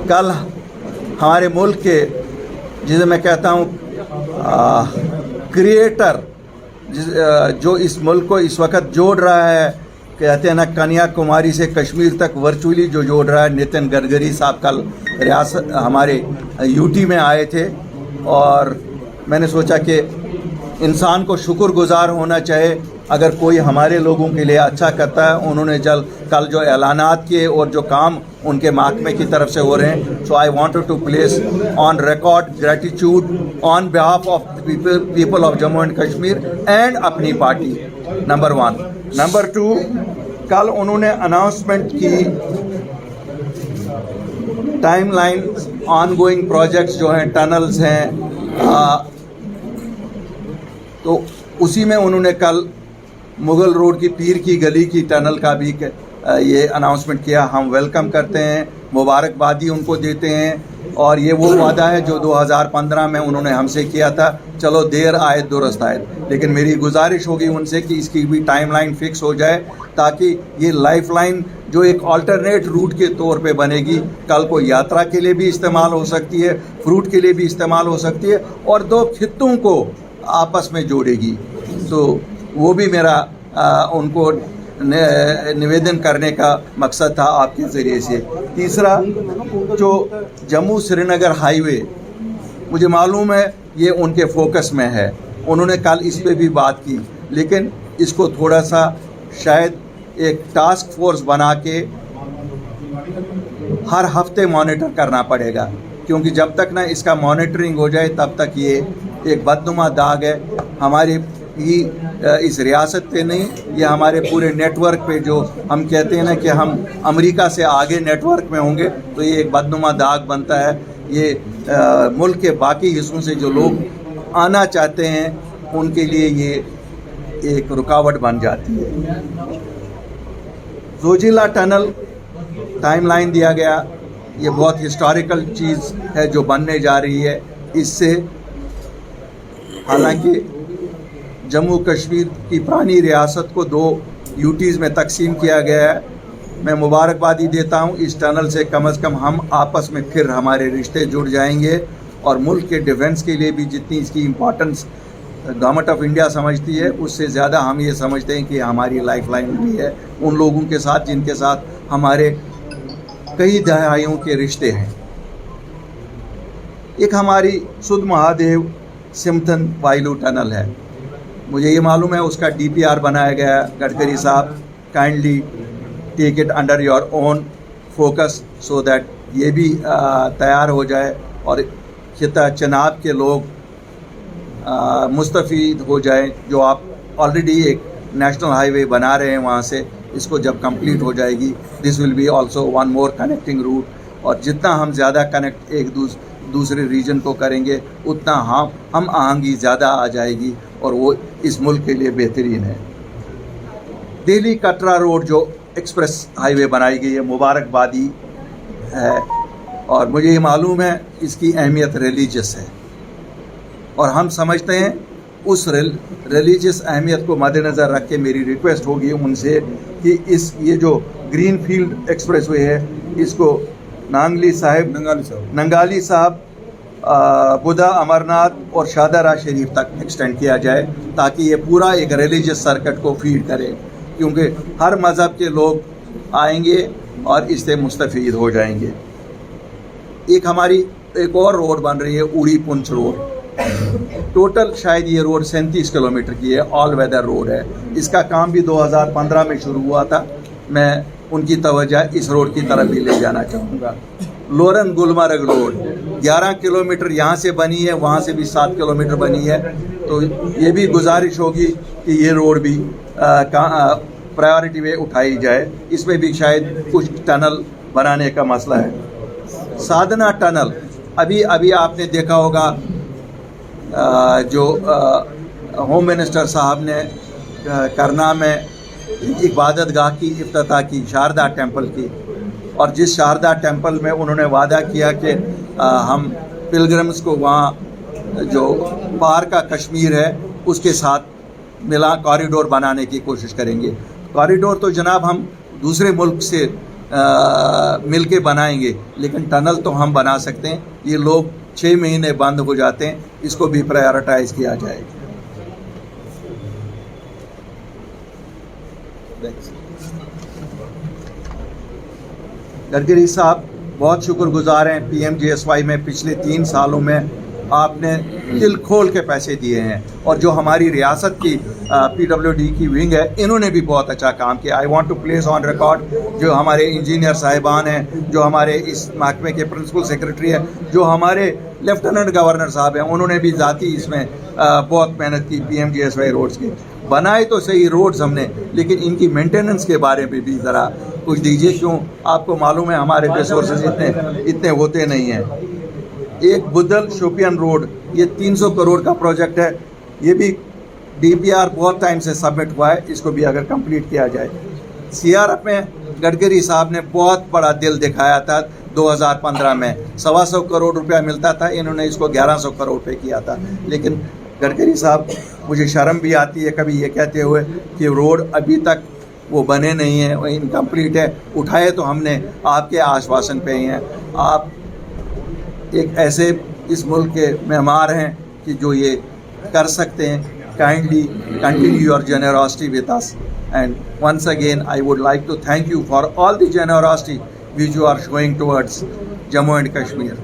कल हमारे मुल्क के, जिसे मैं कहता हूँ क्रिएटर, जो इस मुल्क को इस वक्त जोड़ रहा है, कहते हैं ना कन्याकुमारी से कश्मीर तक वर्चुअली जो जोड़ रहा है, नितिन गडकरी साहब कल रियासत हमारे यूटी में आए थे और मैंने सोचा कि इंसान को शुक्रगुजार होना चाहिए अगर कोई हमारे लोगों के लिए अच्छा करता है। उन्होंने कल जो ऐलानात किए और जो काम उनके महकमे की तरफ से हो रहे हैं, so I wanted to place on record gratitude on behalf of people of Jammu and Kashmir and Apni Party, number 1। Number 2, कल उन्होंने अनाउंसमेंट की टाइमलाइन ऑनगोइंग प्रोजेक्ट्स जो हैं, टनल्स हैं, तो उसी में उन्होंने कल मुगल रोड की पीर की गली की टनल का भी ये अनाउंसमेंट किया। हम वेलकम करते हैं, मुबारकबादी उनको देते हैं और ये वो वादा है जो 2015 में उन्होंने हमसे किया था। चलो देर आए दुरुस्त आए, लेकिन मेरी गुजारिश होगी उनसे कि इसकी भी टाइमलाइन फिक्स हो जाए ताकि ये लाइफलाइन जो एक अल्टरनेट रूट के तौर पे बनेगी, कल को यात्रा के लिए भी इस्तेमाल हो सकती है, फ्रूट के लिए भी इस्तेमाल हो सकती है और 2 खित्तों को आपस में जोड़ेगी। तो वो भी मेरा उनको निवेदन करने का मकसद था आपके ज़रिए से। तीसरा, जो जम्मू श्रीनगर हाईवे, मुझे मालूम है ये उनके फोकस में है, उन्होंने कल इस पे भी बात की, लेकिन इसको थोड़ा सा शायद एक टास्क फोर्स बना के हर हफ्ते मॉनिटर करना पड़ेगा, क्योंकि जब तक ना इसका मॉनिटरिंग हो जाए तब तक ये एक बदनुमा दाग है हमारी इस रियासत पे नहीं, ये हमारे पूरे नेटवर्क पे, जो हम कहते हैं ना कि हम अमेरिका से आगे नेटवर्क में होंगे, तो ये एक बदनुमा दाग बनता है। ये मुल्क के बाकी हिस्सों से जो लोग आना चाहते हैं उनके लिए ये एक रुकावट बन जाती है। जोजिला टनल टाइमलाइन दिया गया, ये बहुत हिस्टोरिकल चीज़ है जो बनने जा रही है। इससे हालांकि जम्मू कश्मीर की पुरानी रियासत को 2 यूटीज़ में तकसीम किया गया है, मैं मुबारकबादी देता हूँ। इस टनल से कम हम आपस में फिर हमारे रिश्ते जुड़ जाएंगे और मुल्क के डिफेंस के लिए भी जितनी इसकी इम्पोर्टेंस गवर्नमेंट ऑफ इंडिया समझती है, उससे ज़्यादा हम ये समझते हैं कि हमारी लाइफलाइन भी है उन लोगों के साथ जिनके साथ हमारे कई दहाइयों के रिश्ते हैं। एक हमारी सुध महादेव सिमथन वाइलू टनल है, मुझे ये मालूम है उसका DPR बनाया गया। गडकरी साहब kindly take it under your own focus so that ये भी तैयार हो जाए और खिता चनाब के लोग मुस्तफ़ीद हो जाएं, जो आप ऑलरेडी एक नेशनल हाईवे बना रहे हैं वहाँ से। इसको जब कंप्लीट हो जाएगी, this will be also one more connecting route, और जितना हम ज़्यादा कनेक्ट एक दूसरे रीजन को करेंगे उतना हम आहंगी ज़्यादा आ जाएगी और वो इस मुल्क के लिए बेहतरीन है। दिल्ली कटरा रोड जो एक्सप्रेस हाईवे बनाई गई है, मुबारकबादी है और मुझे ये मालूम है इसकी अहमियत रिलीजियस है और हम समझते हैं उस रिलीजियस अहमियत को मद्देनज़र रख के मेरी रिक्वेस्ट होगी उनसे कि ये जो ग्रीन फील्ड एक्सप्रेस वे है इसको नंगाली साहब बुधा अमरनाथ और शाहदरा शरीफ तक एक्सटेंड किया जाए ताकि ये पूरा एक रिलीजियस सर्किट को फीड करे, क्योंकि हर मज़हब के लोग आएंगे और इससे मुस्तफ़ीद हो जाएंगे। एक और रोड बन रही है उड़ी पुंछ रोड, टोटल शायद ये रोड 37 किलोमीटर की है, ऑल वेदर रोड है। इसका काम भी 2015 में शुरू हुआ था। मैं उनकी तवज्जो इस रोड की तरफ भी ले जाना चाहूँगा। लोरन गुलमर्ग रोड 11 किलोमीटर यहाँ से बनी है, वहाँ से भी 7 किलोमीटर बनी है, तो ये भी गुजारिश होगी कि ये रोड भी प्रायोरिटी में उठाई जाए। इसमें भी शायद कुछ टनल बनाने का मसला है। साधना टनल अभी आपने देखा होगा जो होम मिनिस्टर साहब ने करना में इबादत गाह की इफ्तिताह की, शारदा टेम्पल की, और जिस शारदा टेम्पल में उन्होंने वादा किया कि हम पिलग्रिम्स को वहाँ जो पार का कश्मीर है उसके साथ मिला कॉरिडोर बनाने की कोशिश करेंगे। कॉरिडोर तो जनाब हम दूसरे मुल्क से मिल के बनाएंगे, लेकिन टनल तो हम बना सकते हैं। ये लोग 6 महीने बंद हो जाते हैं, इसको भी प्रायोरिटाइज किया जाए। गडकरी साहब बहुत शुक्रगुजार हैं, PMGSY में पिछले 3 सालों में आपने दिल खोल के पैसे दिए हैं, और जो हमारी रियासत की PWD की विंग है, इन्होंने भी बहुत अच्छा काम किया। I want to place on record जो हमारे इंजीनियर साहिबान हैं, जो हमारे इस महकमे के प्रिंसिपल सेक्रेटरी हैं, जो हमारे लेफ्टिनेंट गवर्नर साहब हैं, उन्होंने भी ज़ाती इसमें बहुत मेहनत की। PMGSY रोड्स की बनाए तो सही रोड्स हमने, लेकिन इनकी मेंटेनेंस के बारे में भी ज़रा कुछ दीजिए। क्यों, आपको मालूम है हमारे रिसोर्सेज इतने होते नहीं हैं। एक बुदल शोपियान रोड, ये 300 करोड़ का प्रोजेक्ट है, ये भी DPR बहुत टाइम से सबमिट हुआ है, इसको भी अगर कंप्लीट किया जाए। CRF में गडकरी साहब ने बहुत बड़ा दिल दिखाया था 2015 में, 125 करोड़ रुपया मिलता था, इन्होंने इसको 1100 करोड़ पे किया था। लेकिन गडकरी साहब, मुझे शर्म भी आती है कभी ये कहते हुए कि रोड अभी तक वो बने नहीं हैं, वो इनकम्प्लीट है। उठाए तो हमने आपके आश्वासन पे ही हैं। आप एक ऐसे इस मुल्क के मेहमान हैं कि जो ये कर सकते हैं। Kindly continue your generosity with us, and once again I would like to thank you for all the generosity which you are showing towards Jammu and Kashmir.